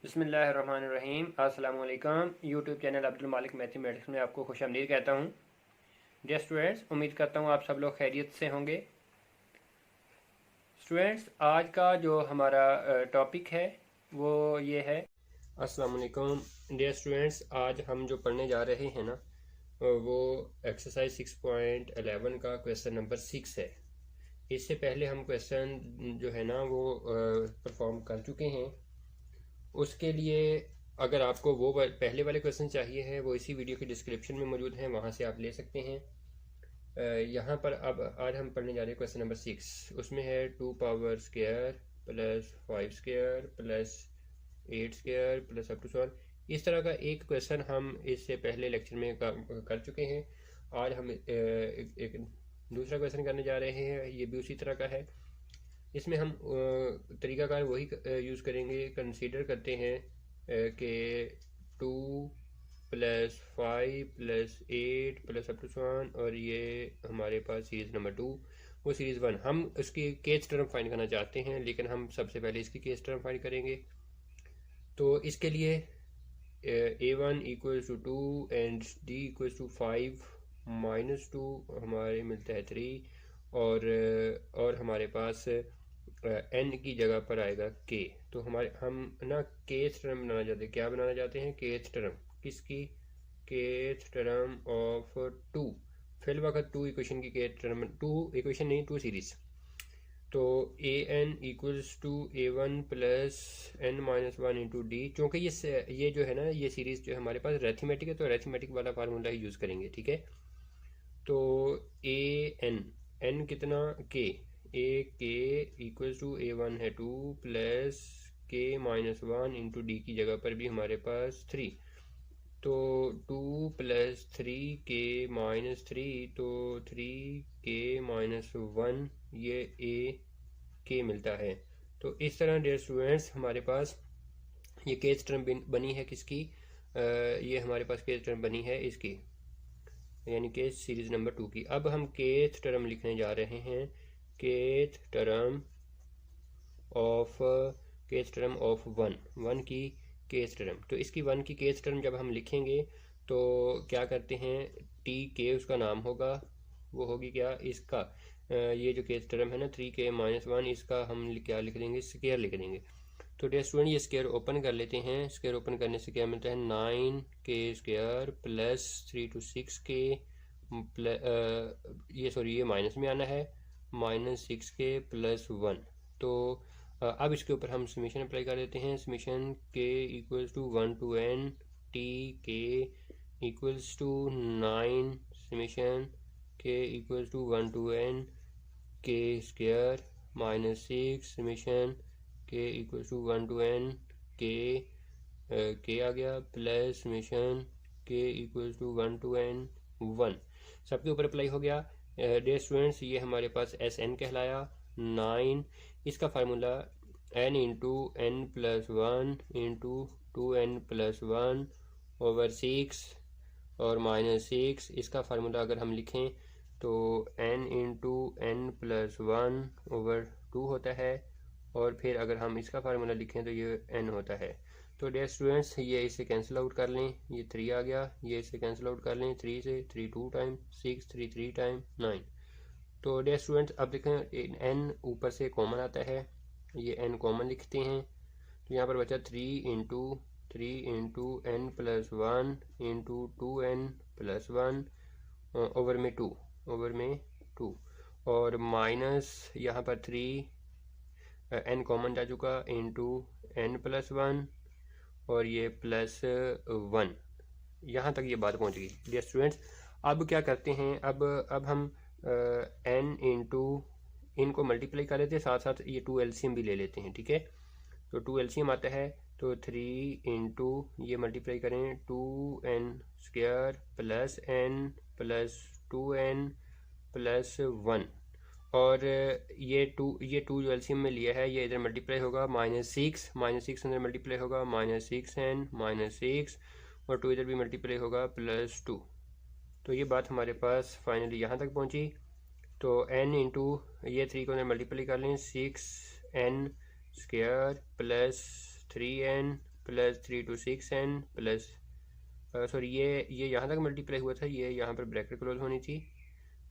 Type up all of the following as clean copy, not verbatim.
बिस्मिल्लाहिर्रहमानिर्रहीम। अस्सलाम वालेकुम। यूट्यूब चैनल अब्दुल मालिक मैथमेटिक्स में आपको खुशामदीद कहता हूँ। डियर स्टूडेंट्स, उम्मीद करता हूँ आप सब लोग खैरियत से होंगे। स्टूडेंट्स, आज का जो हमारा टॉपिक है वो ये है। अस्सलाम वालेकुम डियर स्टूडेंट्स, आज हम जो पढ़ने जा रहे हैं ना वो एक्सरसाइज 6.11 का क्वेश्चन नंबर 6 है। इससे पहले हम क्वेश्चन जो है ना वो परफॉर्म कर चुके हैं। उसके लिए अगर आपको वो पहले वाले क्वेश्चन चाहिए है वो इसी वीडियो के डिस्क्रिप्शन में मौजूद हैं, वहाँ से आप ले सकते हैं। यहाँ पर अब आज हम पढ़ने जा रहे हैं क्वेश्चन नंबर 6। उसमें है 2 power square plus 5 square plus 8 square plus up to solve. इस तरह का एक क्वेश्चन हम इससे पहले लेक्चर में कर चुके हैं। आज हम एक दूसरा क्वेश्चन करने जा रहे हैं, ये भी उसी तरह का है। इसमें हम तरीकाकार वही यूज़ करेंगे। कंसीडर करते हैं कि 2 plus 5 plus 8 plus up to 1, और ये हमारे पास सीरीज़ नंबर 2, वो सीरीज़ 1। हम उसकी केस टर्म फाइंड करना चाहते हैं, लेकिन हम सबसे पहले इसकी केस टर्म फाइंड करेंगे। तो इसके लिए a1 equals to 2 and d equals to 5 minus 2 हमारे मिलता है 3, और हमारे पास n की जगह पर आएगा k। तो हम ना केथ टर्म बनाना चाहते हैं। क्या बनाना चाहते हैं? Kth term. किसकी? Kth term of 2। फिल वक्त 2 इक्वेशन की केथ टर्म, 2 इक्वेशन नहीं 2 सीरीज। तो a n equals to a one plus n minus one into d. चूँकि ये जो है ना ये सीरीज़ जो है हमारे पास अरिथमेटिक है, तो अरिथमेटिक वाला फार्मूला ही यूज़ करेंगे, ठीक है। तो ए एन कितना? के। ए के इक्वल्स टू ए वन है 2 प्लस के माइनस 1 इंटू डी की जगह पर भी हमारे पास 3। तो 2 प्लस 3 के माइनस 3, तो 3 के माइनस 1, ये ए के मिलता है। तो इस तरह डियर स्टूडेंट्स हमारे पास ये केस टर्म बनी है किसकी? ये हमारे पास केस टर्म बनी है इसकी, यानी कि सीरीज नंबर 2 की। अब हम केथ टर्म लिखने जा रहे हैं। केथ टर्म ऑफ 1 की केथ टर्म। तो इसकी 1 की केथ टर्म जब हम लिखेंगे तो क्या करते हैं, टी के उसका नाम होगा, वो होगी क्या इसका ये जो केथ टर्म है ना 3k माइनस 1, इसका हम क्या लिख देंगे? स्क्वायर लिख देंगे। तो डियर स्टूडेंट ये स्क्वायर ओपन कर लेते हैं। स्क्वायर ओपन करने से क्या मिलता है? 9k square plus 3 to 6k ये माइनस में आना है, माइनस 6k प्लस 1। तो अब इसके ऊपर हम समीशन अप्लाई कर देते हैं। Summation k equals to 1 to n t k equals to 9 summation k equals to 1 to n k square minus 6 summation k equals to 1 to n k आ गया plus summation k equals to 1 to n 1। सबके ऊपर apply हो गया। Dear students ये हमारे पास S N कहलाया 9। इसका formula n into n plus 1 into 2n plus 1 over 6 और माइनस 6। इसका फार्मूला अगर हम लिखें तो n into n plus 1 over 2 होता है, और फिर अगर हम इसका फार्मूला लिखें तो ये n होता है। तो डियर स्टूडेंट्स ये इसे कैंसिल आउट कर लें, ये 3 आ गया, ये इसे कैंसिल आउट कर लें 3 से, 3 2 टाइम 6, 3 3 टाइम 9। तो डियर स्टूडेंट्स अब देखें n ऊपर से कॉमन आता है, ये n कॉमन लिखते हैं। तो यहाँ पर बचा 3 into n plus 1 into 2n plus 1 over में 2 और माइनस यहाँ पर 3 n कॉमन जा चुका इंटू एन प्लस 1 और ये प्लस 1। यहाँ तक ये बात पहुँच गई डियर स्टूडेंट्स। अब क्या करते हैं, अब हम n इंटू इनको मल्टीप्लाई कर लेते हैं, साथ साथ ये 2 एलसीएम भी ले लेते हैं, ठीक है। तो 2 एलसीएम आता है, तो 3 इंटू ये मल्टीप्लाई करें 2n square plus n plus 2n plus 1, और ये टू जो एलसीएम में लिया है ये इधर मल्टीप्लाई होगा, माइनस 6 अंदर मल्टीप्लाई होगा, माइनस 6n माइनस 6, और 2 इधर भी मल्टीप्लाई होगा प्लस 2। तो ये बात हमारे पास फाइनली यहाँ तक पहुँची। तो n इंटू ये 3 को मल्टीप्लाई कर लें 6n square plus 3n plus 3 to 6n plus sorry ये यहाँ तक मल्टीप्लाई हुआ था, ये यहाँ पर ब्रैकेट क्लोज होनी थी,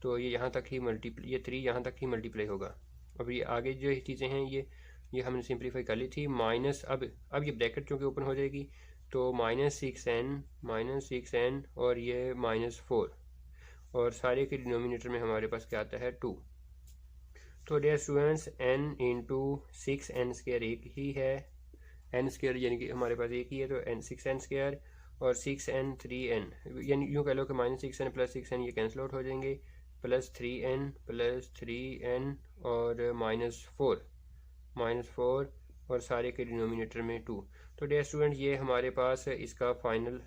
तो ये यहाँ तक ही मल्टीप्लाई, ये 3 यहाँ तक ही मल्टीप्लाई होगा। अब ये आगे जो चीज़ें हैं ये हमने सिंप्लीफाई कर ली थी। माइनस अब ये ब्रैकेट चूँकि ओपन हो जाएगी तो -6n और ये -4 और सारे के डिनोमिनेटर में हमारे पास क्या आता है 2। तो dear students n into 6n² एक ही है, n² यानी कि हमारे पास एक ही है, तो n6n² और 6n 3n, यानी यूँ कह लो कि -6n प्लस 6n ये कैंसिल आउट हो जाएंगे, प्लस 3n और -4 और सारे के डिनोमिनेटर में 2। तो डियर स्टूडेंट ये हमारे पास इसका फाइनल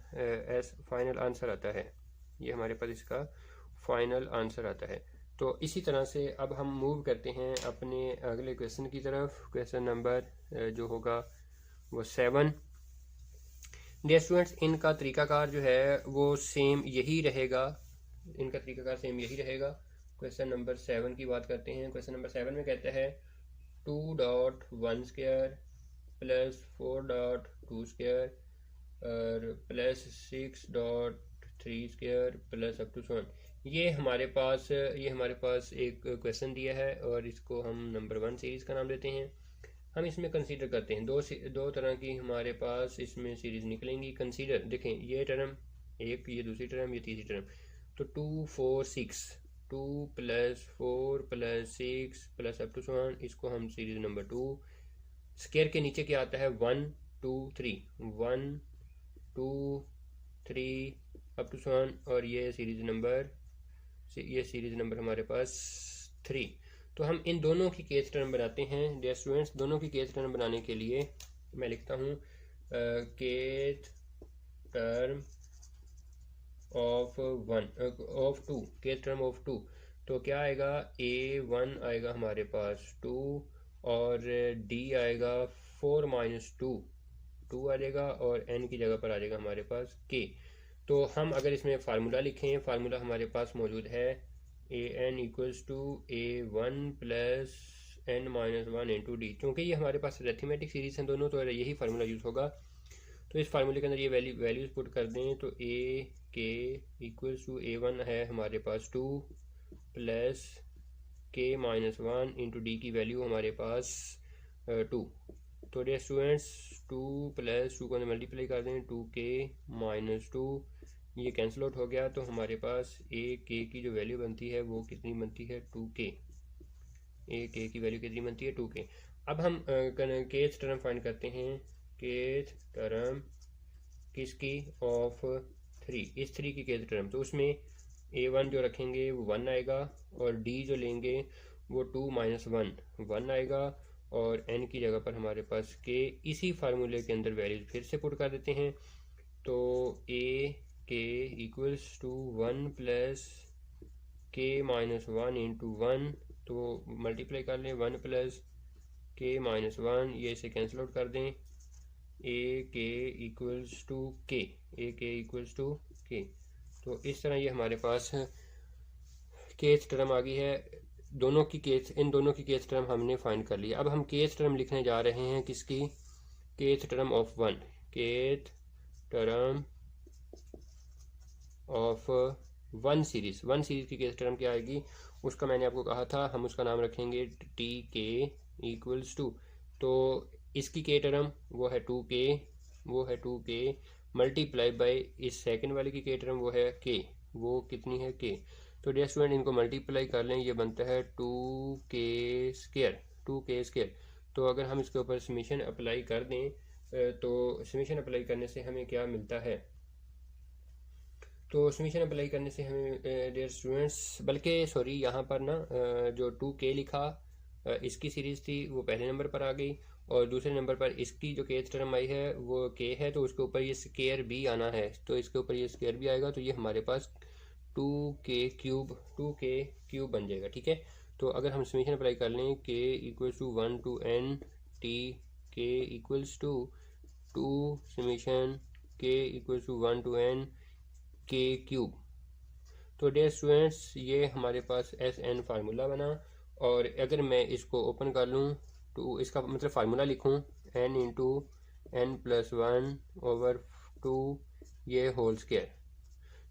आंसर आता है, ये हमारे पास इसका फाइनल आंसर आता है। तो इसी तरह से अब हम मूव करते हैं अपने अगले क्वेश्चन की तरफ। क्वेश्चन नंबर जो होगा वो 7। डियर स्टूडेंट्स इनका तरीकाकार जो है वो सेम यही रहेगा, क्वेश्चन नंबर 7 की बात करते हैं। क्वेश्चन नंबर 7 में कहता है 2.1² प्लस 4.2² और प्लस 6.3² प्लस अप टू 7। ये हमारे पास एक क्वेश्चन दिया है और इसको हम नंबर 1 सीरीज़ का नाम देते हैं। हम इसमें कंसीडर करते हैं दो तरह की हमारे पास इसमें सीरीज़ निकलेंगी। कंसीडर देखें, ये टर्म एक, ये दूसरी टर्म, ये तीसरी टर्म, तो 2 4 6, 2 plus 4 plus 6 plus up to 7, इसको हम सीरीज़ नंबर 2। स्क्वायर के नीचे क्या आता है 1 2 3, 1 2 3 अप टू 7 और ये सीरीज़ नंबर हमारे पास 3। तो हम इन दोनों की केस टर्म बनाते हैं। डियर स्टूडेंट्स दोनों की केस टर्म बनाने के लिए मैं लिखता हूँ case term of 2, case term of 2। तो क्या आएगा, A1 आएगा हमारे पास 2 और D आएगा 4 - 2 आ जाएगा और n की जगह पर आ जाएगा हमारे पास k। तो हम अगर इसमें फार्मूला लिखें, फार्मूला हमारे पास मौजूद है an equals to A1 plus n - 1 into d. क्योंकि ये हमारे पास अरिथमेटिक सीरीज हैं दोनों, तो यही फार्मूला यूज़ होगा। तो इस फार्मूले के अंदर ये वैल्यूज़ पुट कर दें तो a k equals to A1 है हमारे पास 2 प्लस k - 1 इंटू डी की वैल्यू हमारे पास 2। तो डियर स्टूडेंट्स 2 प्लस 2 को मल्टीप्लाई कर दें 2k - 2, ये कैंसिल आउट हो गया, तो हमारे पास a k की जो वैल्यू बनती है वो कितनी बनती है 2k। a k की वैल्यू कितनी बनती है 2k। अब हम केथ टर्म फाइंड करते हैं, केथ टर्म किसकी ऑफ 3, इस 3 की केथ टर्म। तो उसमें A1 जो रखेंगे वो 1 आएगा और D जो लेंगे वो 2 - 1 आएगा और n की जगह पर हमारे पास k। इसी फार्मूले के अंदर वैल्यूज फिर से पुट कर देते हैं, तो a k equals to 1 plus k - 1 into 1, तो मल्टीप्लाई कर लें 1 प्लस k - 1, ये इसे कैंसिल आउट कर दें, a k equals to k। तो इस तरह ये हमारे पास केथ टर्म आ गई है। इन दोनों की केथ टर्म हमने फाइंड कर लिया। अब हम केथ टर्म लिखने जा रहे हैं किसकी, kth term of 1, kth term of 1 series की केथ टर्म क्या आएगी, उसका मैंने आपको कहा था हम उसका नाम रखेंगे टी के इक्वल्स टू। तो इसकी के टर्म वो है 2k मल्टीप्लाई बाय इस सेकंड वाले की के टर्म वो है k, वो कितनी है k। तो डियर स्टूडेंट इनको मल्टीप्लाई कर लें, ये बनता है 2k स्क्वायर। तो अगर हम इसके ऊपर समेशन अप्लाई कर दें तो समेशन अप्लाई करने से हमें क्या मिलता है, तो समेशन अप्लाई करने से हमें डियर स्टूडेंट्स, बल्कि सॉरी यहाँ पर ना जो 2k लिखा इसकी सीरीज़ थी वो पहले नंबर पर आ गई और दूसरे नंबर पर इसकी जो केथ टर्म आई है वो k है, तो उसके ऊपर ये स्क्वायर भी आना है, तो इसके ऊपर ये स्क्वायर भी आएगा, तो ये हमारे पास 2k क्यूब बन जाएगा। ठीक है, तो अगर हम समेशन अप्लाई कर लें k equals to 1 to n t k equals to 2 summation k equals to 1 to n k cube. तो डियर स्टूडेंट्स ये हमारे पास SN फार्मूला बना, और अगर मैं इसको ओपन कर लूँ तो इसका मतलब फार्मूला लिखूँ n इंटू n+1/2 ये होल स्क्वायर।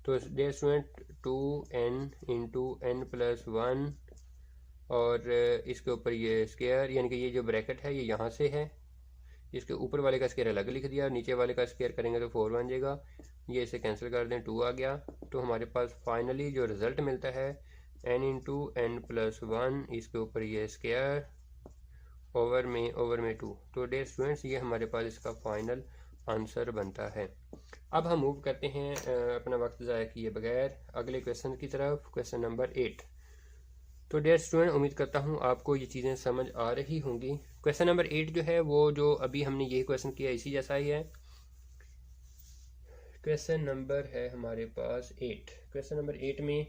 तो dear student 2n into n+1 और इसके ऊपर ये स्क्वायर, यानी कि ये जो ब्रैकेट है ये यहाँ से है, इसके ऊपर वाले का स्क्वायर अलग लिख दिया, नीचे वाले का स्क्वायर करेंगे तो 4 बन जाएगा। ये इसे कैंसिल कर दें, 2 आ गया। तो हमारे पास फाइनली जो रिज़ल्ट मिलता है n इंटू n+1, इसके ऊपर ये स्क्वायर ओवर में 2। तो डियर स्टूडेंट्स ये हमारे पास इसका फाइनल आंसर बनता है। अब हम मूव करते हैं अपना वक्त ज़ाया किए बगैर अगले क्वेश्चन की तरफ, क्वेश्चन नंबर 8। तो डियर स्टूडेंट उम्मीद करता हूँ आपको ये चीज़ें समझ आ रही होंगी। क्वेश्चन नंबर 8 जो है वो जो अभी हमने यही क्वेश्चन किया इसी जैसा ही है। क्वेश्चन नंबर है हमारे पास 8। क्वेश्चन नंबर 8 में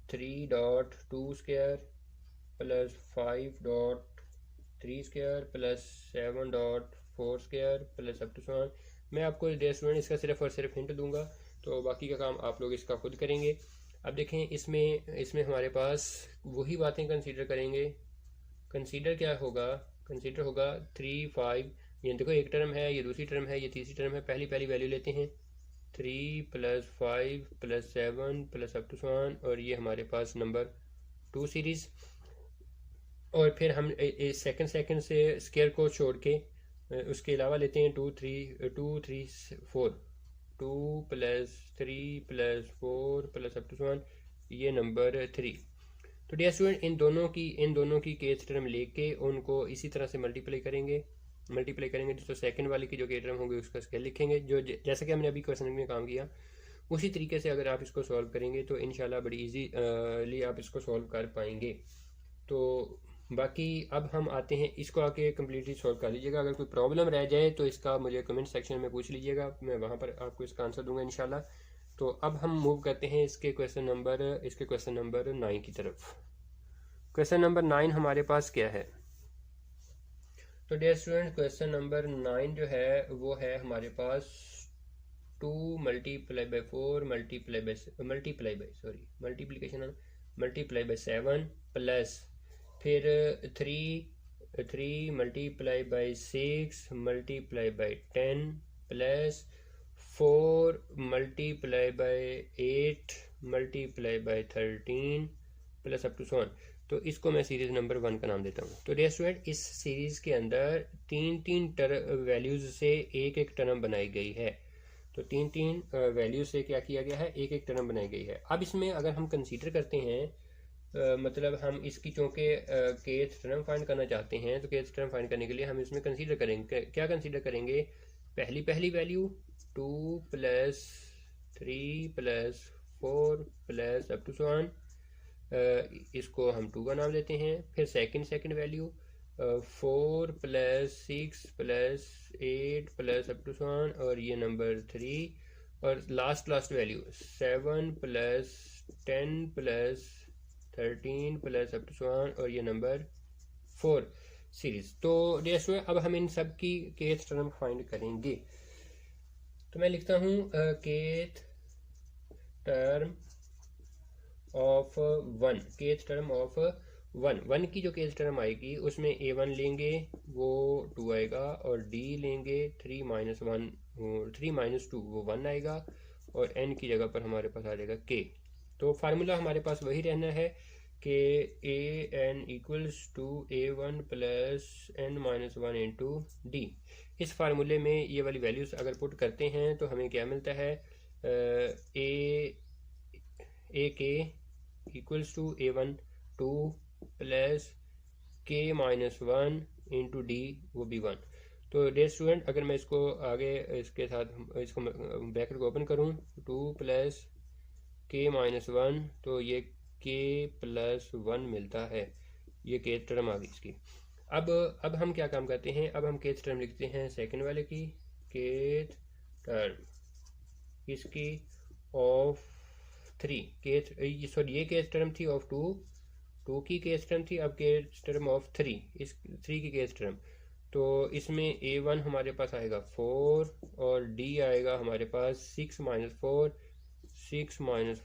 3.2 square plus 5.3 square plus 7.4 square plus up to so on. मैं आपको डियर स्टूडेंट इसका सिर्फ और सिर्फ हिंट दूंगा, तो बाकी का काम आप लोग इसका खुद करेंगे। अब देखें इसमें हमारे पास वही बातें कंसीडर करेंगे। कंसीडर क्या होगा? कंसीडर होगा 3, 5, ये देखो एक टर्म है, ये दूसरी टर्म है, ये तीसरी टर्म है। पहली वैल्यू लेते हैं 3 + 5 + 7 plus up to so on, और ये हमारे पास नंबर 2 सीरीज़। और फिर हम सेकंड से स्क्वायर को छोड़ के उसके अलावा लेते हैं 2, 3, 4, 2 + 3 + 4 plus up to so on, ये नंबर 3। तो डियर स्टूडेंट इन दोनों की केस टर्म लेके उनको इसी तरह से मल्टीप्लाई करेंगे तो सेकंड वाले की जो केस टर्म होंगे उसका स्केल लिखेंगे, जो जैसा कि हमने अभी क्वेश्चन में काम किया उसी तरीके से अगर आप इसको सॉल्व करेंगे तो इंशाल्लाह बड़ी ईजीली आप इसको सॉल्व कर पाएंगे। तो बाकी अब हम आते हैं, इसको आके कम्प्लीटली सॉल्व कर लीजिएगा। अगर कोई प्रॉब्लम रह जाए तो इसका मुझे कमेंट सेक्शन में पूछ लीजिएगा, मैं वहाँ पर आपको इसका आंसर दूंगा इंशाल्लाह। तो अब हम मूव करते हैं इसके क्वेश्चन नंबर 9 की तरफ। क्वेश्चन नंबर 9 हमारे पास क्या है? तो डियर स्टूडेंट क्वेश्चन नंबर 9 जो है वो है हमारे पास 2 × 4 मल्टीप्लाई बाय 7 प्लस फिर 3 × 6 मल्टीप्लाई बाय 10 प्लस 4 × 8 multiply by 13 plus up to so on. तो इसको मैं सीरीज नंबर 1 का नाम देता हूँ। तो डियर स्टूडेंट इस सीरीज के अंदर 3 वैल्यूज से एक टर्म बनाई गई है। तो 3 वैल्यूज से क्या किया गया है? एक टर्म बनाई गई है। अब इसमें अगर हम कंसीडर करते हैं मतलब हम इसकी चूँकि केथ टर्म फाइंड करना चाहते हैं, तो केथ टर्म फाइंड करने के लिए हम इसमें कंसीडर करेंगे, क्या कंसीडर करेंगे? पहली value 2 + 3 + 4 plus up to so on, इसको हम 2 का नाम देते हैं। फिर second value 4 + 6 + 8 plus up to so on, और ये नंबर 3। और last value 7 + 10 + 13 plus up to so on, और ये नंबर 4 सीरीज। तो डियर स्टूडेंट अब हम इन सब की केथ टर्म फाइंड करेंगे। तो मैं लिखता हूँ kth term of 1, kth term of 1 की जो केथ टर्म आएगी उसमें A1 लेंगे वो 2 आएगा, और D लेंगे 3 - 2 वो 1 आएगा, और n की जगह पर हमारे पास आ जाएगा k। तो फार्मूला हमारे पास वही रहना है कि an = A1 + n - 1 into D। इस फार्मूले में ये वाली वैल्यूज़ अगर पुट करते हैं तो हमें क्या मिलता है? AK = A1 2 + k - 1 into D वो भी 1। तो डियर स्टूडेंट अगर मैं इसको आगे इसके साथ इसको ब्रैकेट को ओपन करूँ 2 + k - 1, तो ये k + 1 मिलता है। ये केथ टर्म आ गई इसकी। अब हम क्या काम करते हैं? अब हम केथ टर्म लिखते हैं सेकंड वाले की, केथ टर्म इसकी ऑफ 3 ये केथ टर्म थी ऑफ 2 की केथ टर्म थी। अब केथ टर्म ऑफ 3, इस 3 की केथ टर्म। तो इसमें A1 हमारे पास आएगा 4, और D आएगा हमारे पास 6 -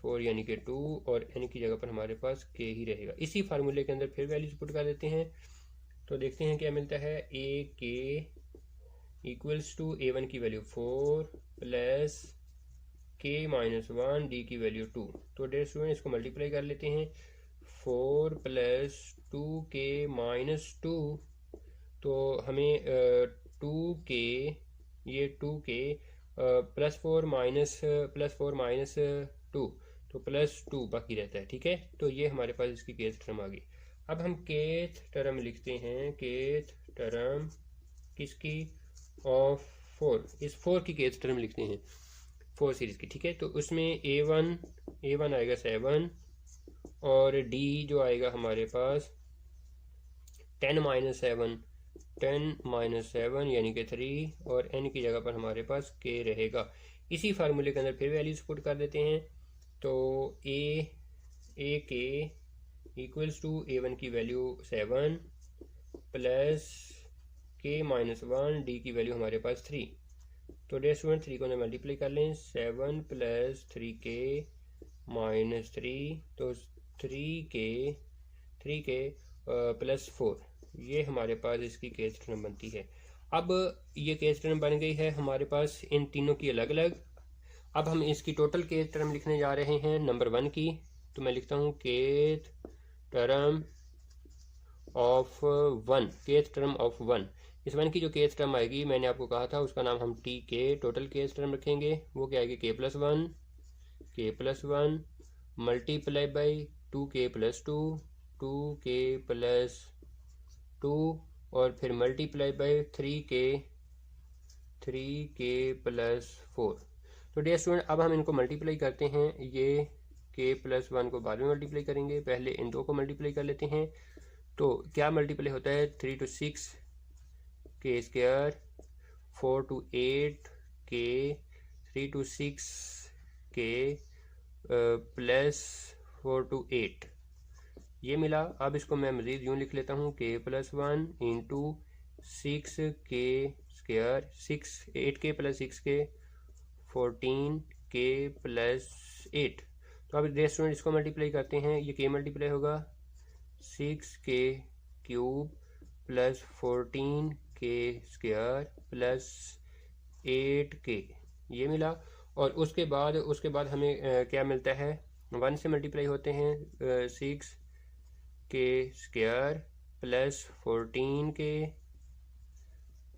4 यानी कि 2, और n की जगह पर हमारे पास k ही रहेगा। इसी फार्मूले के अंदर फिर वैल्यूज पुट कर देते हैं, तो देखते हैं क्या मिलता है। AK इक्वल्स टू A1 की value 4 plus k minus 1 D की वैल्यू 2। तो डियर स्टूडेंट इसको मल्टीप्लाई कर लेते हैं, 4 प्लस 2k माइनस 2, तो हमें 2k, ये 2k प्लस 4 माइनस 2, तो प्लस 2 बाकी रहता है। ठीक है, तो ये हमारे पास इसकी केथ टर्म आ गई। अब हम केथ टर्म लिखते हैं, केथ टर्म किसकी, ऑफ 4, इस 4 की केथ टर्म लिखते हैं 4 सीरीज़ की। ठीक है, तो उसमें A1 आएगा 7 और D जो आएगा हमारे पास 10 माइनस 7 यानी कि 3, और n की जगह पर हमारे पास k रहेगा। इसी फार्मूले के अंदर फिर वैल्यूज पुट कर देते हैं, तो a k equals to A1 की value 7 plus k minus 1 D की वैल्यू हमारे पास 3। तो डियर स्टूडेंट 3 को ना मल्टीप्लाई कर लें, 7 प्लस 3k माइनस 3, तो 3k प्लस 4, ये हमारे पास इसकी केस टर्म बनती है। अब ये केस टर्म बन गई है हमारे पास इन तीनों की अलग अलग। अब हम इसकी टोटल केस टर्म लिखने जा रहे हैं नंबर 1 की, तो मैं लिखता हूँ case term of 1, case term of 1। इस 1 की जो केस टर्म आएगी, मैंने आपको कहा था उसका नाम हम टी के टोटल केस टर्म रखेंगे। वो क्या आएगी, k plus 1 multiply by 2k plus 2, 2k plus 2, और फिर मल्टीप्लाई बाई 3k प्लस 4। तो डियर स्टूडेंट अब हम इनको मल्टीप्लाई करते हैं, ये k प्लस 1 को बाद में मल्टीप्लाई करेंगे, पहले इन दो को मल्टीप्लाई कर लेते हैं। तो क्या मल्टीप्लाई होता है, 3 to 6 k square, 4 to 8 k, 3 to 6 k plus 4 to 8, ये मिला। अब इसको मैं मज़ीद यूँ लिख लेता हूँ, k plus 1 into 6k square, 8k plus 6k 14k plus 8। तो अब डियर स्टूडेंट इसको मल्टीप्लाई करते हैं, ये k मल्टीप्लाई होगा 6k cube plus 14k square plus 8k, ये मिला। और उसके बाद हमें क्या मिलता है, 1 से मल्टीप्लाई होते हैं 6k square plus 14k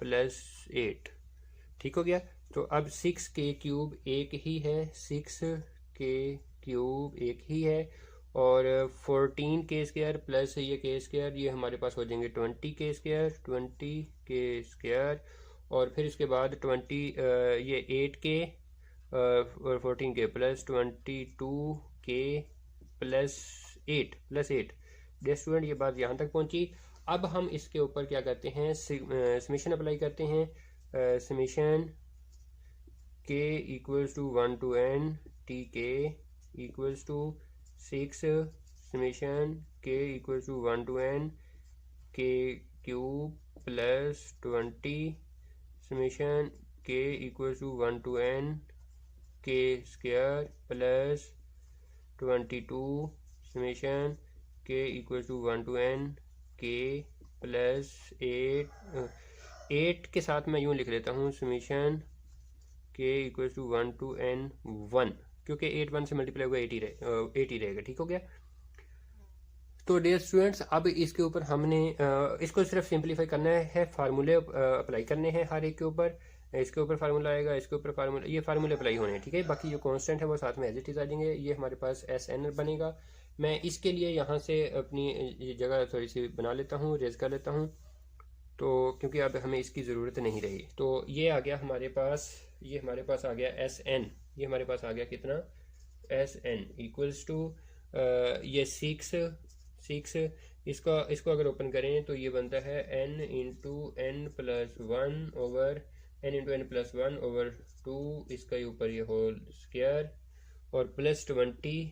plus 8, ठीक हो गया। तो अब 6k क्यूब एक ही है, 6k क्यूब एक ही है, और 14k स्क्वायर प्लस ये k स्क्वायर, ये हमारे पास हो जाएंगे 20k स्क्वायर, और फिर इसके बाद 20 ये 8k और 14k plus 22k plus 8 dear student, ये बात यहाँ तक पहुँची। अब हम इसके ऊपर क्या करते हैं, समेशन अप्लाई करते हैं, summation k equals to 1 to n tk equals to 6 summation k equals to 1 to n k cube plus 20 summation k equals to 1 to n k square plus 22 summation k equals to 1 to n k plus 8 के साथ मैं यूँ लिख लेता हूँ, summation k equals to 1 to n 1, क्योंकि 8 1 से multiply होगा 8 ही रहेगा। ठीक हो गया। तो डियर स्टूडेंट्स अब इसके ऊपर हमने इसको सिर्फ सिंपलीफाई करना है, फार्मूले अप्लाई करने हैं हर एक के ऊपर। इसके ऊपर फार्मूला आएगा, इसके ऊपर फार्मूला, ये फार्मूले अप्लाई होने हैं। ठीक है, बाकी जो कांस्टेंट है वो साथ में एज इट इज आ जाएंगे। ये हमारे पास SN बनेगा। मैं इसके लिए यहाँ से अपनी जगह थोड़ी सी बना लेता हूँ, रेज कर लेता हूँ, तो क्योंकि अब हमें इसकी ज़रूरत नहीं रही। तो ये आ गया हमारे पास, ये हमारे पास आ गया SN, ये हमारे पास आ गया कितना, SN इक्वल्स टू ये 6, इसको अगर ओपन करें तो ये बनता है n into n plus 1 over n over 2, इसका ऊपर ये होल स्क्वायर, और प्लस 20,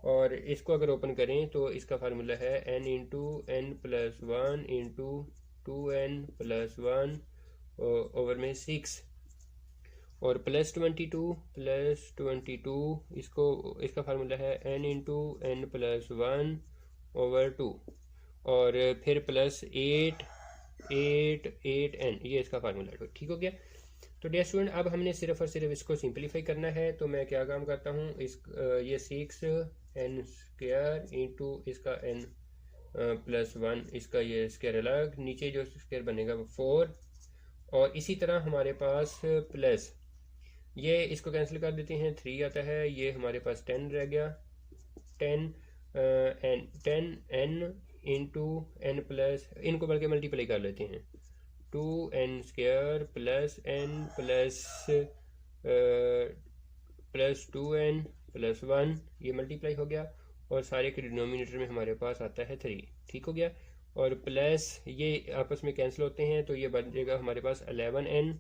और इसको अगर ओपन करें तो इसका फार्मूला है n into n plus 1 into 2n plus 1 over में 6, और प्लस 22 इसका फार्मूला है n into n plus 1 over 2, और फिर प्लस 8 8n, ये इसका फार्मूला है। ठीक हो गया। तो डियर स्टूडेंट अब हमने सिर्फ और सिर्फ इसको सिंपलीफाई करना है। तो मैं क्या काम करता हूँ, ये 6n² इंटू इसका n +1, इसका ये स्क्वायर अलग, नीचे जो स्क्वायर बनेगा वो 4, और इसी तरह हमारे पास प्लस ये इसको कैंसिल कर देते हैं, 3 आता है, ये हमारे पास 10 रह गया, 10n इंटू n प्लस, इनको बल्कि मल्टीप्लाई कर लेते हैं, 2n² plus n plus 2n plus 1, ये मल्टीप्लाई हो गया, और सारे के डिनोमिनेटर में हमारे पास आता है 3। ठीक हो गया। और प्लस ये आपस में कैंसिल होते हैं, तो ये बन जाएगा हमारे पास 11n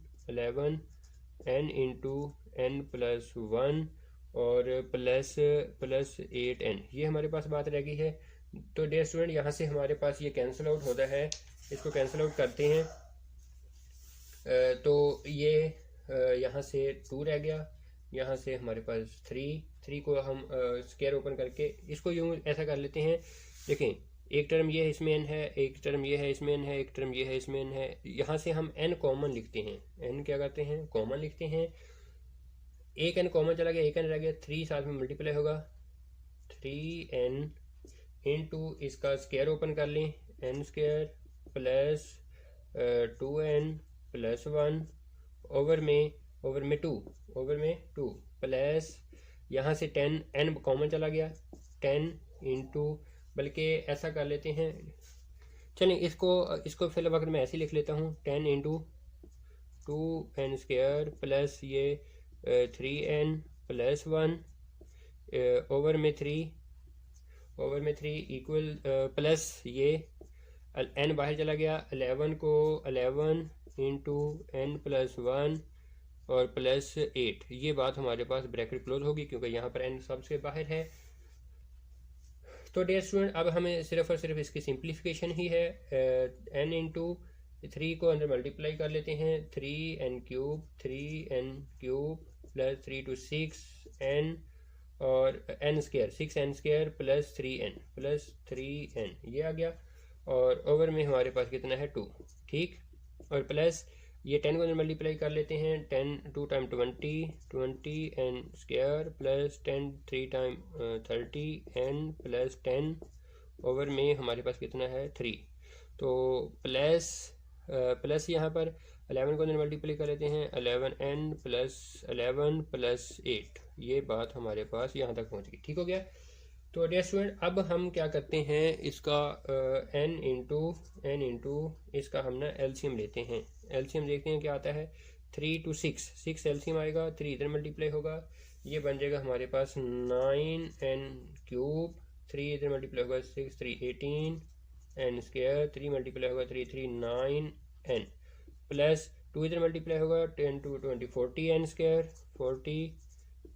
इंटू n प्लस 1 और प्लस 8n, ये हमारे पास बात रह गई है। तो डियर स्टूडेंट यहाँ से हमारे पास ये कैंसिल आउट होता है, इसको कैंसिल आउट करते हैं, तो ये यहाँ से 2 रह गया, यहाँ से हमारे पास 3 को हम स्क्वायर ओपन करके इसको यूँ ऐसा कर लेते हैं। देखें, एक टर्म ये है इसमें n है, एक टर्म ये है इसमें n है, एक टर्म ये है इसमें n है, यहाँ से हम n कॉमन लिखते हैं, n क्या करते हैं, कॉमन लिखते हैं। एक n कॉमन चला गया, एक n रह गया, 3 साथ में मल्टीप्लाई होगा, 3n इंटू इसका स्क्वायर ओपन कर लें, n² plus 2n plus 1 over में 2 प्लस यहाँ से 10n कॉमन चला गया, 10 इंटू, बल्कि ऐसा कर लेते हैं, चलें इसको फिल वक्त मैं ऐसे लिख लेता हूँ, 10 इंटू 2n² प्लस ये 3n प्लस 1 ओवर में 3 इक्वल प्लस ये n बाहर चला गया, 11 को 11 इंटू n प्लस 1 और प्लस 8, ये बात हमारे पास ब्रैकेट क्लोज होगी क्योंकि यहाँ पर n सबसे बाहर है। तो डियर स्टूडेंट अब हमें सिर्फ और सिर्फ इसकी सिंप्लीफिकेशन ही है, n इंटू 3 को अंदर मल्टीप्लाई कर लेते हैं, 3n³ प्लस 3 to 6n और n² 6n² प्लस 3n ये आ गया, और ओवर में हमारे पास कितना है 2। ठीक, और प्लस ये 10 को अंदर मल्टीप्लाई कर लेते हैं, 10 2 time 20n² plus 10 3 time 30n plus 10 over में हमारे पास कितना है 3। तो प्लस यहाँ पर 11 को अंदर मल्टीप्लाई कर लेते हैं, 11n प्लस 11 प्लस 8, ये बात हमारे पास यहाँ तक पहुँच गई। ठीक हो गया। तो डियर स्टूडेंट अब हम क्या करते हैं, इसका n इंटू इसका हम ना एलसीएम लेते हैं, एलसीएम देखते हैं क्या आता है, 3 to 6 एलसीएम आएगा, 3 इधर मल्टीप्लाई होगा, ये बन जाएगा हमारे पास 9n³, 3 इधर मल्टीप्लाई होगा 6 3 18n², 3 मल्टीप्लाई होगा 3 3 9n प्लस 2 इधर मल्टीप्लाई होगा 10 2 20 40n²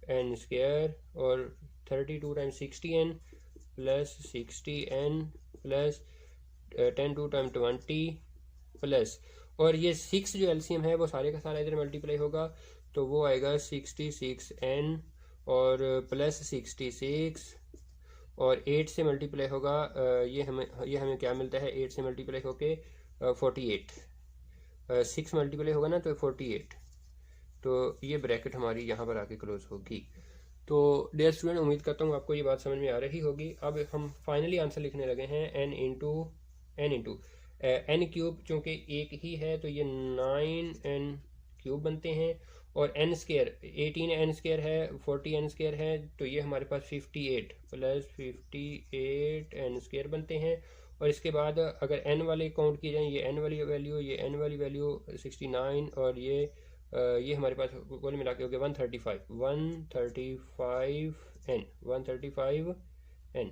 40n² और 32 time 60n plus 60n plus 10 2 time 20 plus, और ये 6 जो एलसीएम है वो सारे का सारा इधर मल्टीप्लाई होगा, तो वो आएगा 66n और प्लस 66 और 8 से मल्टीप्लाई होगा, ये हमें क्या मिलता है, 8 से मल्टीप्लाई होके 48, 6 मल्टीप्लाई होगा ना तो 48, तो ये ब्रैकेट हमारी यहाँ पर आके क्लोज होगी। तो डियर स्टूडेंट उम्मीद करता हूँ आपको ये बात समझ में आ रही होगी। अब हम फाइनली आंसर लिखने लगे हैं, n इंटू n³ चूँकि एक ही है तो ये 9n³ बनते हैं, और n² 18n² है, 40n² है, तो ये हमारे पास 58 प्लस 58n² बनते हैं। और इसके बाद अगर n वाले काउंट किए जाएँ, ये n वाली वैल्यू, ये n वाली वैल्यू 69 और ये हमारे पास कुल मिला के हो गया 135n।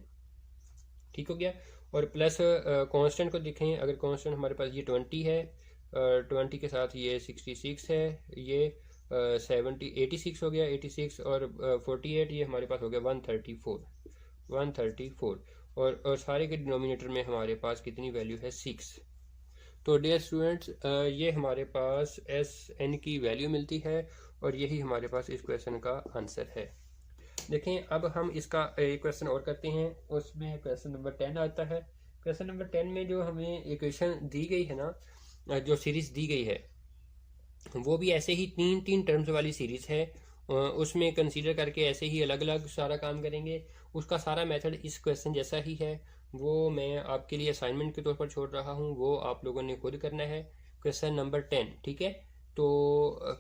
ठीक हो गया। और प्लस कांस्टेंट को देखें, अगर कांस्टेंट हमारे पास ये 20 है, 20 के साथ ये 66 है, ये 86 हो गया, 86 और 48, ये हमारे पास हो गया 134 और सारे के डिनोमिनेटर में हमारे पास कितनी वैल्यू है 6। तो डियर स्टूडेंट्स ये हमारे पास SN की वैल्यू मिलती है और यही हमारे पास इस क्वेश्चन का आंसर है। देखें अब हम इसका एक क्वेश्चन और करते हैं, उसमें क्वेश्चन नंबर 10 आता है। क्वेश्चन नंबर 10 में जो हमें इक्वेशन दी गई है ना, जो सीरीज़ दी गई है वो भी ऐसे ही 3 टर्म्स वाली सीरीज़ है। उसमें कंसीडर करके ऐसे ही अलग अलग सारा काम करेंगे। उसका सारा मेथड इस क्वेश्चन जैसा ही है, वो मैं आपके लिए असाइनमेंट के तौर पर छोड़ रहा हूँ, वो आप लोगों ने खुद करना है। क्वेश्चन नंबर 10, ठीक है। तो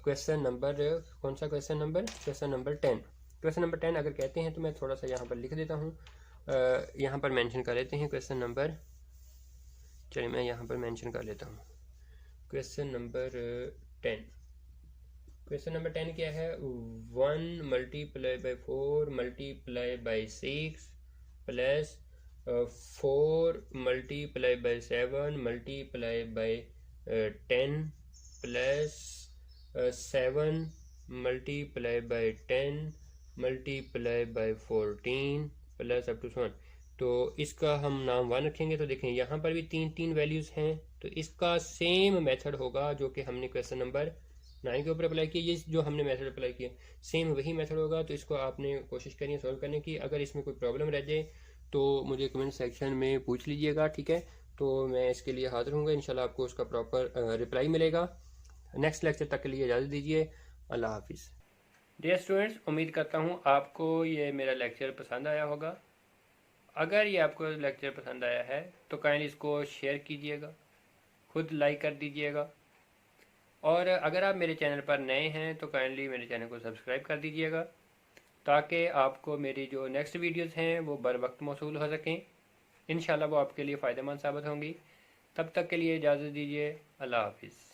क्वेश्चन नंबर कौन सा question number? Question number 10। Question number 10 अगर कहते हैं तो मैं थोड़ा सा यहाँ पर लिख देता हूँ, यहाँ पर मेंशन कर लेते हैं क्वेश्चन नंबर। चलिए मैं यहाँ पर मेंशन कर लेता हूँ क्वेश्चन नंबर 10। क्वेश्चन नंबर 10 क्या है? 1 multiply by 4 multiply by 6 plus 4 multiply by 7 multiply by 10 plus 7 multiply by 10 multiply by 14 plus up to 1। तो इसका हम नाम 1 रखेंगे। तो देखें यहाँ पर भी तीन वैल्यूज़ हैं, तो इसका सेम मेथड होगा जो कि हमने क्वेश्चन नंबर 9 के ऊपर अप्लाई किया। ये जो हमने मेथड अप्लाई किया सेम वही मेथड होगा। तो इसको आपने कोशिश करनी है सॉल्व करने की। अगर इसमें कोई प्रॉब्लम रह जाए तो मुझे कमेंट सेक्शन में पूछ लीजिएगा, ठीक है। तो मैं इसके लिए हाजिर हूँगा, इंशाल्लाह आपको उसका प्रॉपर रिप्लाई मिलेगा। नेक्स्ट लेक्चर तक के लिए इजाज़त दीजिए। अल्लाह हाफिज़। डियर स्टूडेंट्स, उम्मीद करता हूँ आपको ये मेरा लेक्चर पसंद आया होगा। अगर ये आपको लेक्चर पसंद आया है तो काइंडली इसको शेयर कीजिएगा, खुद लाइक कर दीजिएगा, और अगर आप मेरे चैनल पर नए हैं तो काइंडली मेरे चैनल को सब्सक्राइब कर दीजिएगा, ताकि आपको मेरी जो नेक्स्ट वीडियोस हैं वो बर वक्त मौसूल हो सकें। इंशाल्लाह वो आपके लिए फ़ायदेमंद साबित होंगी। तब तक के लिए इजाज़त दीजिए। अल्लाह हाफिज़।